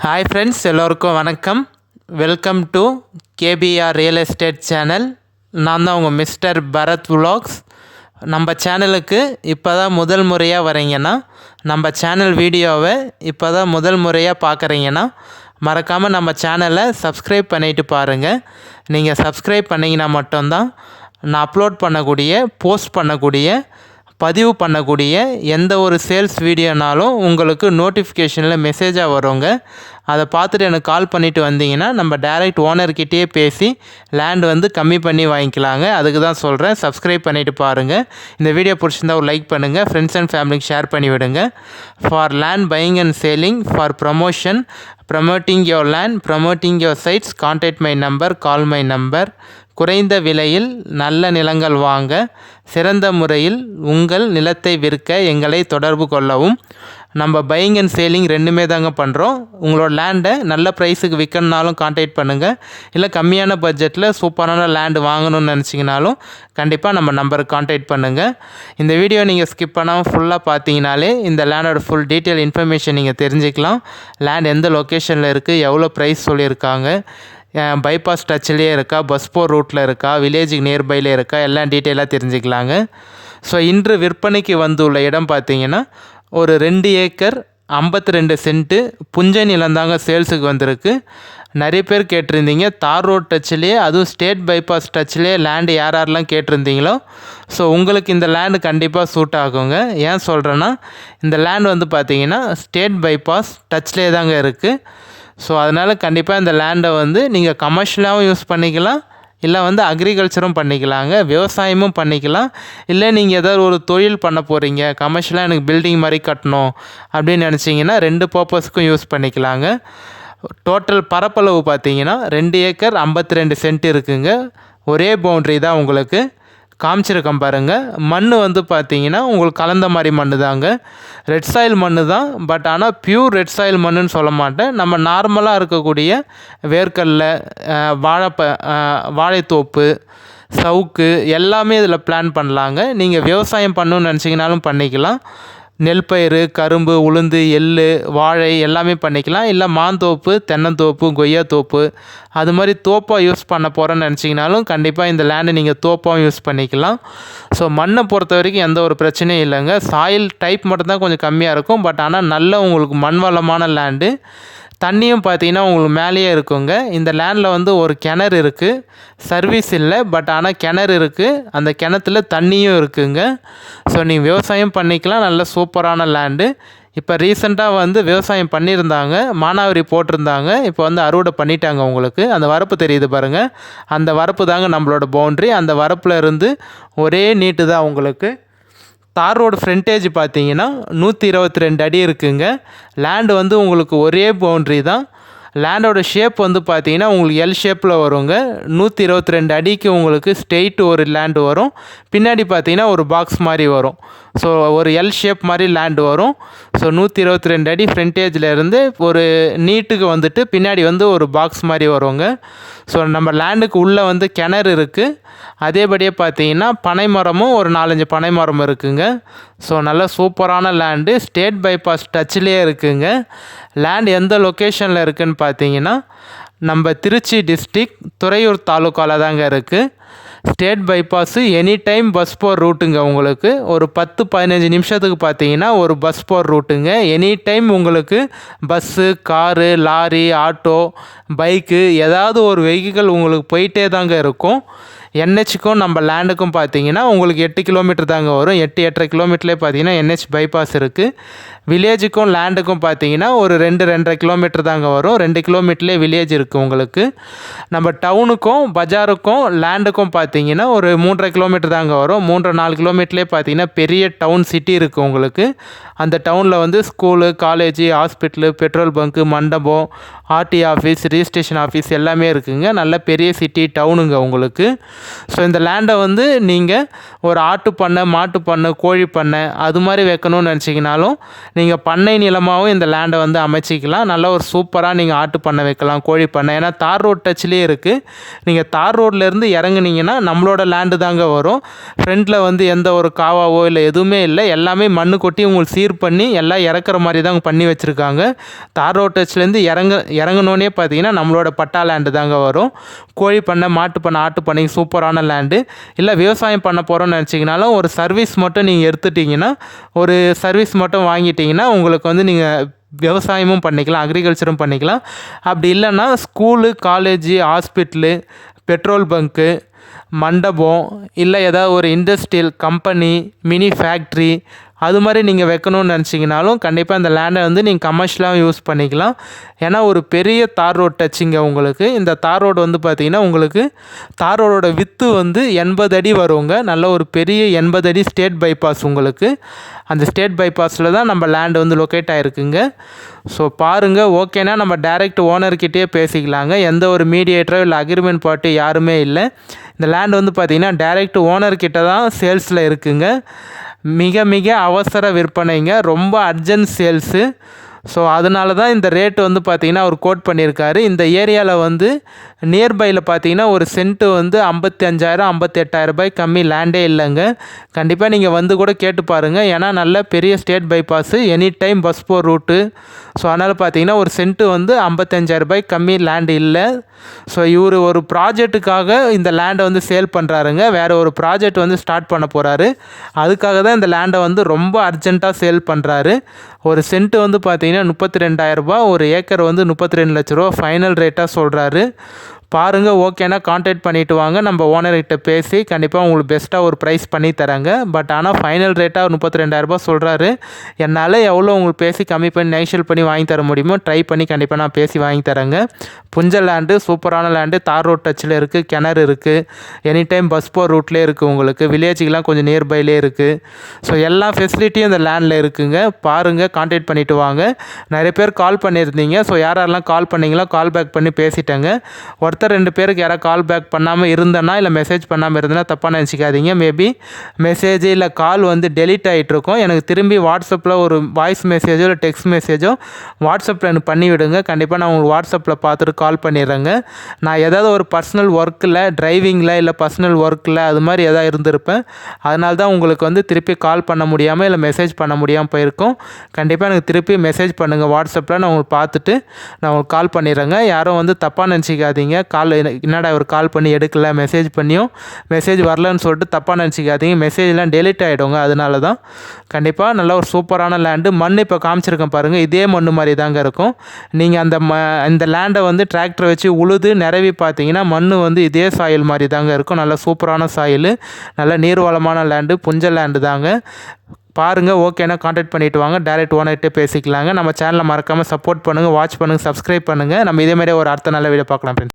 Hi friends, எல்லோருக்கும் வணக்கம். Welcome to KPR real estate channel. நான் தான் உங்கள் மிஸ்டர் பரத் விலாக்ஸ். நம்ம சேனலுக்கு இப்போ தான் முதல் முறையாக வரீங்கன்னா, நம்ம சேனல் வீடியோவை இப்போ தான் முதல் முறையாக பார்க்குறீங்கன்னா, மறக்காமல் நம்ம சேனலை சப்ஸ்கிரைப் பண்ணிவிட்டு பாருங்கள். நீங்கள் சப்ஸ்கிரைப் பண்ணிங்கன்னா மட்டும்தான் நான் அப்லோட் பண்ணக்கூடிய, போஸ்ட் பண்ணக்கூடிய, பதிவு பண்ணக்கூடிய எந்த ஒரு சேல்ஸ் வீடியோனாலும் உங்களுக்கு நோட்டிஃபிகேஷனில் மெசேஜாக வருங்க. அதை பார்த்துட்டு எனக்கு கால் பண்ணிவிட்டு வந்தீங்கன்னா நம்ம டைரெக்ட் ஓனர்கிட்டயே பேசி லேண்ட் கம்மி பண்ணி வாங்கிக்கலாங்க. அதுக்கு தான் சொல்கிறேன், சப்ஸ்கிரைப் பண்ணிவிட்டு பாருங்கள். இந்த வீடியோ பிடிச்சிருந்தா ஒரு லைக் பண்ணுங்கள், ஃப்ரெண்ட்ஸ் அண்ட் ஃபேமிலிக்கு ஷேர் பண்ணி விடுங்க. For land buying and selling, for promotion, promoting your land, promoting your sites, contact my number, call my number. குறைந்த விலையில் நல்ல நிலங்கள் வாங்க, சிறந்த முறையில் உங்கள் நிலத்தை விற்க எங்களை தொடர்பு கொள்ளவும். நம்ம பையிங் அண்ட் சேலிங் ரெண்டுமே தாங்க பண்ணுறோம். உங்களோட லேண்டை நல்ல ப்ரைஸுக்கு விற்கணுனாலும் கான்டாக்ட் பண்ணுங்கள். இல்லை கம்மியான பட்ஜெட்டில் சூப்பரான லேண்டு வாங்கணும்னு நினச்சிங்கனாலும் கண்டிப்பாக நம்ம நம்பருக்கு கான்டாக்ட் பண்ணுங்கள். இந்த வீடியோ நீங்கள் ஸ்கிப் பண்ணாமல் ஃபுல்லாக பார்த்தீங்கனாலே இந்த லேண்டோட ஃபுல் டீட்டெயில் இன்ஃபர்மேஷன் நீங்கள் தெரிஞ்சுக்கலாம். லேண்ட் எந்த லொக்கேஷனில் இருக்குது, எவ்வளோ ப்ரைஸ் சொல்லியிருக்காங்க, பைபாஸ் டச்சிலே இருக்கா, பஸ் போர் ரூட்டில் இருக்கா, வில்லேஜுக்கு நியர்பையில் இருக்கா, எல்லாம் டீட்டெயிலாக தெரிஞ்சுக்கலாங்க. ஸோ இன்று விற்பனைக்கு வந்துள்ள இடம் பார்த்திங்கன்னா ஒரு 2 ஏக்கர் 52 சென்ட்டு புஞ்சை நிலந்தாங்க சேல்ஸுக்கு வந்திருக்கு. நிறைய பேர் கேட்டிருந்தீங்க தார் ரோட் டச்சிலே, அதுவும் ஸ்டேட் பைபாஸ் டச்சிலே லேண்டு யாரெல்லாம் கேட்டிருந்தீங்களோ, ஸோ உங்களுக்கு இந்த லேண்டு கண்டிப்பாக சூட் ஆகுங்க. ஏன் சொல்கிறேன்னா, இந்த லேண்ட் பார்த்திங்கன்னா ஸ்டேட் பைபாஸ் டச்சிலே தாங்க இருக்குது. ஸோ அதனால் கண்டிப்பாக இந்த லேண்டை நீங்கள் கமர்ஷியலாகவும் யூஸ் பண்ணிக்கலாம், இல்லை அக்ரிகல்ச்சரும் பண்ணிக்கலாங்க, விவசாயமும் பண்ணிக்கலாம். இல்லை நீங்கள் ஏதாவது ஒரு தொழில் பண்ண போகிறீங்க, கமர்ஷியலாக எனக்கு பில்டிங் மாதிரி கட்டணும் அப்படின்னு நினச்சிங்கன்னா 2 பர்பஸ்க்கும் யூஸ் பண்ணிக்கலாங்க. டோட்டல் பரப்பளவு பார்த்தீங்கன்னா 2 ஏக்கர் 52 சென்ட் இருக்குங்க. ஒரே பவுண்ட்ரி தான் உங்களுக்கு காமிச்சிருக்கேன் பாருங்கள். மண் பார்த்தீங்கன்னா உங்களுக்கு கலந்த மாதிரி மண் தாங்க, ரெட் சாயில் மண் தான். பட் ஆனால் பியூர் ரெட் சாயில் மண்ணுன்னு சொல்ல மாட்டேன். நம்ம நார்மலாக இருக்கக்கூடிய வேர்க்கடலை, வாழைத்தோப்பு, சவுக்கு எல்லாமே இதில் பிளான் பண்ணலாங்க. நீங்கள் விவசாயம் பண்ணணுன்னு நினச்சிங்கனாலும் பண்ணிக்கலாம். நெல் பயிர், கரும்பு, உளுந்து, எள், வாழை எல்லாமே பண்ணிக்கலாம். இல்லை மாந்தோப்பு, தென்னந்தோப்பு, கொய்யாத்தோப்பு அது மாதிரி தோப்பாக யூஸ் பண்ண போகிறேன்னு நினச்சிங்கனாலும் கண்டிப்பாக இந்த லேண்டை நீங்கள் தோப்பாகவும் யூஸ் பண்ணிக்கலாம். ஸோ மண்ணை பொறுத்த வரைக்கும் எந்த ஒரு பிரச்சனையும் இல்லைங்க. சாயில் டைப் மட்டும்தான் கொஞ்சம் கம்மியாக இருக்கும். பட் ஆனால் நல்ல உங்களுக்கு மண் வளமான லேண்டு. தண்ணியும் பார்த்தீங்கன்னா உங்களுக்கு மேலேயே இருக்குங்க. இந்த லேண்டில் ஒரு கிணறு இருக்குது, சர்வீஸ் இல்லை, பட் ஆனால் கிணறு இருக்குது. அந்த கிணத்துல தண்ணியும் இருக்குங்க. ஸோ நீங்கள் விவசாயம் பண்ணிக்கலாம். நல்ல சூப்பரான லேண்டு. இப்போ ரீசெண்டாக விவசாயம் பண்ணியிருந்தாங்க, மானாவாரி போட்டிருந்தாங்க. இப்போ அறுவடை பண்ணிட்டாங்க. உங்களுக்கு அந்த வரப்பு தெரியுது பாருங்கள், அந்த வரப்பு தாங்க நம்மளோட பவுண்ட்ரி. அந்த வரப்பில் இருந்து ஒரே நீட்டு தான் உங்களுக்கு. தார் ரோடு ஃப்ரண்டேஜ் பார்த்தீங்கன்னா 122 அடி இருக்குங்க. லேண்டு உங்களுக்கு ஒரே பவுண்ட்ரி தான். லேண்டோட ஷேப் பார்த்தீங்கன்னா உங்களுக்கு எல் ஷேப்பில் வருங்க. 122 அடிக்கு உங்களுக்கு ஸ்ட்ரெயிட் ஒரு லேண்டு வரும். பின்னாடி பார்த்தீங்கன்னா ஒரு பாக்ஸ் மாதிரி வரும். ஸோ ஒரு எல் ஷேப் மாதிரி லேண்டு வரும். ஸோ 122 அடி ஃப்ரண்டேஜில் இருந்து ஒரு நீட்டுக்கு பின்னாடி ஒரு பாக்ஸ் மாதிரி வருங்க. ஸோ நம்ம லேண்டுக்கு உள்ளே கிணறு இருக்குது. அதேபடியே பார்த்தீங்கன்னா பனை மரமும் ஒரு 4-5 பனை மரம் இருக்குங்க. ஸோ நல்ல சூப்பரான லேண்டு, ஸ்டேட் பைபாஸ் டச்சிலே இருக்குங்க. லேண்ட் எந்த லொக்கேஷனில் இருக்குதுன்னு பார்த்தீங்கன்னா நம்ம திருச்சி டிஸ்ட்ரிக் துறையூர் தாலுக்காவில் தாங்க இருக்குது. State bypass any time bus போர் ரூட்டுங்க. உங்களுக்கு ஒரு 10-15 நிமிஷத்துக்கு பார்த்தீங்கன்னா ஒரு பஸ் போர் ரூட்டுங்க. எனி டைம் உங்களுக்கு bus, car, lorry, auto, bike ஏதாவது ஒரு வெஹிக்கிள் உங்களுக்கு போயிட்டே தாங்க இருக்கும். என்ஹெச்சுக்கும் நம்ம லேண்டுக்கும் பார்த்தீங்கன்னா உங்களுக்கு 8 கிலோமீட்டர் தாங்க வரும். 8-8.5 கிலோமீட்டர்லேயே பார்த்தீங்கன்னா என்ஹெச் பைபாஸ் இருக்குது. வில்லேஜுக்கும் லேண்டுக்கும் பார்த்தீங்கன்னா ஒரு 2-2.5 கிலோமீட்டர் தாங்க வரும். 2 கிலோமீட்டர்லேயே வில்லேஜ் இருக்குது உங்களுக்கு. நம்ம டவுனுக்கும் பஜாருக்கும் லேண்டுக்கும் பார்த்தீங்கன்னா ஒரு 3.5 கிலோமீட்டர் தாங்க வரும். 3-4 கிலோமீட்டர்லேயே பார்த்தீங்கன்னா பெரிய டவுன் சிட்டி இருக்குது உங்களுக்கு. அந்த டவுனில் school, college, hospital, petrol bunk, மண்டபம், ஆர்டி ஆஃபீஸ், ரிஜிஸ்ட்ரேஷன் ஆஃபீஸ் எல்லாமே இருக்குங்க. நல்ல பெரிய சிட்டி டவுனுங்க உங்களுக்கு. ஸோ இந்த லேண்டை வந்து நீங்கள் ஒரு ஆட்டு பண்ணை, மாட்டு பண்ணை, கோழி பண்ணை அது மாதிரி வைக்கணும்னு நினச்சிங்கனாலும் நீங்கள் பண்ணை நிலமாகவும் இந்த லேண்டை வந்து அமைச்சிக்கலாம். நல்லா ஒரு சூப்பராக நீங்கள் ஆட்டு பண்ணை வைக்கலாம், கோழி பண்ணை. ஏன்னா தார் ரோட் டச்லேயே இருக்குது. நீங்கள் தார் ரோட்லேருந்து இறங்குனீங்கன்னா நம்மளோட லேண்டு தாங்க வரும். ஃப்ரண்ட்டில் வந்து எந்த ஒரு காவாவோ இல்லை எதுவுமே இல்லை. எல்லாமே மண்ணு கொட்டி உங்களுக்கு சீர் பண்ணி எல்லாம் இறக்குற மாதிரி தான் பண்ணி வச்சுருக்காங்க. தார் ரோட் டச்லேருந்து இறங்கினோன்னே பார்த்தீங்கன்னா நம்மளோட பட்டா லேண்டு தாங்க வரும். கோழி பண்ணை, மாட்டு பண்ணை, ஆட்டு பண்ணை சூப்பரான லேண்டு. இல்லை விவசாயம் பண்ண போகிறோன்னு நினச்சிங்கனாலும் ஒரு சர்வீஸ் மட்டும் நீங்கள் எடுத்துட்டிங்கன்னா, ஒரு சர்வீஸ் மட்டும் வாங்கிட்டிங்கன்னா உங்களுக்கு வந்து நீங்கள் விவசாயமும் பண்ணிக்கலாம், அக்ரிகல்ச்சரும் பண்ணிக்கலாம். அப்படி இல்லைன்னா school, college, hospital, petrol bunk, மண்டபம், இல்லை ஏதாவது ஒரு இண்டஸ்ட்ரியல் கம்பெனி, மினி ஃபேக்ட்ரி அது மாதிரி நீங்கள் வைக்கணும்னு நினச்சிங்கனாலும் கண்டிப்பாக இந்த லேண்டை வந்து நீங்கள் கமர்ஷியலாக யூஸ் பண்ணிக்கலாம். ஏன்னா ஒரு பெரிய தார் ரோட் டச்சுங்க உங்களுக்கு. இந்த தார் ரோடு வந்து பார்த்திங்கன்னா உங்களுக்கு தார் ரோடோட வித்து வந்து 80 அடி வருங்க. நல்ல ஒரு பெரிய 80 அடி ஸ்டேட் பைபாஸ் உங்களுக்கு. அந்த ஸ்டேட் பைபாஸில் தான் நம்ம லேண்டு வந்து லொக்கேட் ஆகிருக்குங்க. ஸோ பாருங்கள், ஓகேனா நம்ம டைரெக்ட் ஓனர்கிட்டே பேசிக்கலாங்க. எந்த ஒரு மீடியேட்டரோ இல்லை அக்ரிமெண்ட் பார்ட்டி யாருமே இல்லை. இந்த லேண்டு வந்து பார்த்திங்கன்னா டைரெக்ட் ஓனர்கிட்ட தான் சேல்ஸில் இருக்குங்க. மிக மிக அவசர விற்பனைங்க, ரொம்ப அர்ஜென்ட் சேல்ஸு. ஸோ அதனால தான் இந்த ரேட்டு வந்து பார்த்திங்கன்னா அவர் கோட் பண்ணியிருக்காரு. இந்த ஏரியாவில் வந்து நியர்பையில் பார்த்தீங்கன்னா ஒரு சென்ட்டு வந்து 55,000 58,000 ரூபாய் கம்மி லேண்டே இல்லைங்க. கண்டிப்பாக நீங்கள் வந்து கூட கேட்டு பாருங்கள். ஏன்னா நல்ல பெரிய state bypass, any time bus போர் ரூட்டு. ஸோ அதனால் பார்த்தீங்கன்னா ஒரு சென்ட்டு வந்து 55,000 ரூபாய் கம்மி லேண்டு இல்லை. ஸோ இவர் ஒரு ப்ராஜெக்ட்டுக்காக இந்த லேண்டை வந்து சேல் பண்ணுறாருங்க. வேறு ஒரு ப்ராஜெக்ட் வந்து ஸ்டார்ட் பண்ண போகிறாரு. அதுக்காக தான் இந்த லேண்டை வந்து ரொம்ப அர்ஜென்ட்டாக சேல் பண்ணுறாரு. ஒரு சென்ட்டு வந்து பார்த்தீங்கன்னா 32,000 ரூபா, ஒரு ஏக்கர் வந்து 32 லட்ச ரூபா ஃபைனல் ரேட்டாக சொல்கிறாரு. பாருங்கள், ஓகேனா கான்டாக்ட் பண்ணிவிட்டு வாங்க. நம்ம ஓனர்கிட்ட பேசி கண்டிப்பாக உங்களுக்கு பெஸ்ட்டாக ஒரு ப்ரைஸ் பண்ணி தராங்க. பட் ஆனால் ஃபைனல் ரேட்டாக 32,000 ரூபா சொல்கிறாரு. என்னால் எவ்வளோ உங்களுக்கு பேசி கம்மி பண்ணி நெகோஷியேட் பண்ணி வாங்கி தர முடியுமோ ட்ரை பண்ணி கண்டிப்பாக நான் பேசி வாங்கி தரேங்க. புஞ்ச லேண்டு, சூப்பரான லேண்டு, தார் ரோட் டச்சில் இருக்குது, கிணறு இருக்குது, எனி டைம் பஸ் போர் ரூட்லேயே இருக்குது உங்களுக்கு. வில்லேஜுக்கெலாம் கொஞ்சம் நியர்பைலே இருக்குது. ஸோ எல்லா ஃபெசிலிட்டியும் இந்த லேண்டில் இருக்குங்க. பாருங்கள், கான்டாக்ட் பண்ணிவிட்டு வாங்க. நிறைய பேர் கால் பண்ணியிருந்தீங்க. ஸோ யாரெல்லாம் கால் பண்ணிங்களோ கால் பேக் பண்ணி பேசிட்டேங்க. ஒருத்தர் 2 பேருக்கு யாராவது கால் பேக் பண்ணாமல் இருந்தேன்னா இல்லை மெசேஜ் பண்ணாமல் இருந்தேன்னா தப்பாக நினச்சிக்காதீங்க. மேபி மெசேஜ் இல்லை கால் வந்து டெலீட் ஆகிட்ருக்கோம். எனக்கு திரும்பி வாட்ஸ்அப்பில் ஒரு வாய்ஸ் மெசேஜோ இல்லை டெக்ஸ்ட் மெசேஜோ வாட்ஸ்அப்பில் எனக்கு பண்ணி விடுங்க. கண்டிப்பாக நான் உங்களுக்கு வாட்ஸ்அப்பில் பார்த்துட்டு கால் பண்ணிடுறேங்க. நான் ஏதாவது ஒரு பர்சனல் ஒர்க்கில், டிரைவிங்கில் இல்லை பர்சனல் ஒர்க்கில் அது மாதிரி எதாவது இருந்திருப்பேன். அதனால தான் உங்களுக்கு வந்து திருப்பி கால் பண்ண முடியாமல் இல்லை மெசேஜ் பண்ண முடியாமல் போயிருக்கோம். கண்டிப்பாக எனக்கு திருப்பி மெசேஜ் பண்ணுங்கள் வாட்ஸ்அப்பில். நான் உங்களுக்கு பார்த்துட்டு நான் உங்களுக்கு கால் பண்ணிடுறேங்க. யாரும் வந்து தப்பாக நினச்சிக்காதீங்க. கால் என்னடா ஒரு கால் பண்ணி எடுக்கல, மெசேஜ் பண்ணியும் மெசேஜ் வரலன்னு சொல்லிட்டு தப்பாக நினச்சிக்காதீங்க. மெசேஜ்லாம் டெலிட் ஆகிடுங்க. அதனால தான் கண்டிப்பாக நல்ல ஒரு சூப்பரான லேண்டு. மண் இப்போ காமிச்சிருக்கேன் பாருங்கள், இதே மண் மாதிரி தாங்க இருக்கும். நீங்கள் அந்த லேண்டை வந்து டிராக்டர் வச்சு உழுது நிரவி பார்த்தீங்கன்னா மண் வந்து இதே சாயில் மாதிரி தாங்க இருக்கும். நல்ல சூப்பரான சாயில், நல்ல நீர்வளமான லேண்டு, புஞ்ச லேண்டு தாங்க. பாருங்கள், ஓகேனா கான்டாக்ட் பண்ணிவிட்டு வாங்க. டைரெக்ட் ஓனர்கிட்டே பேசிக்கலாங்க. நம்ம சேனலை மறக்காமல் சப்போர்ட் பண்ணுங்கள், வாட்ச் பண்ணுங்கள், சப்ஸ்கிரைப் பண்ணுங்கள். நம்ம இதேமாதிரி ஒரு அடுத்த நல்ல வீடியோ பார்க்கலாம் ஃப்ரெண்ட்ஸ்.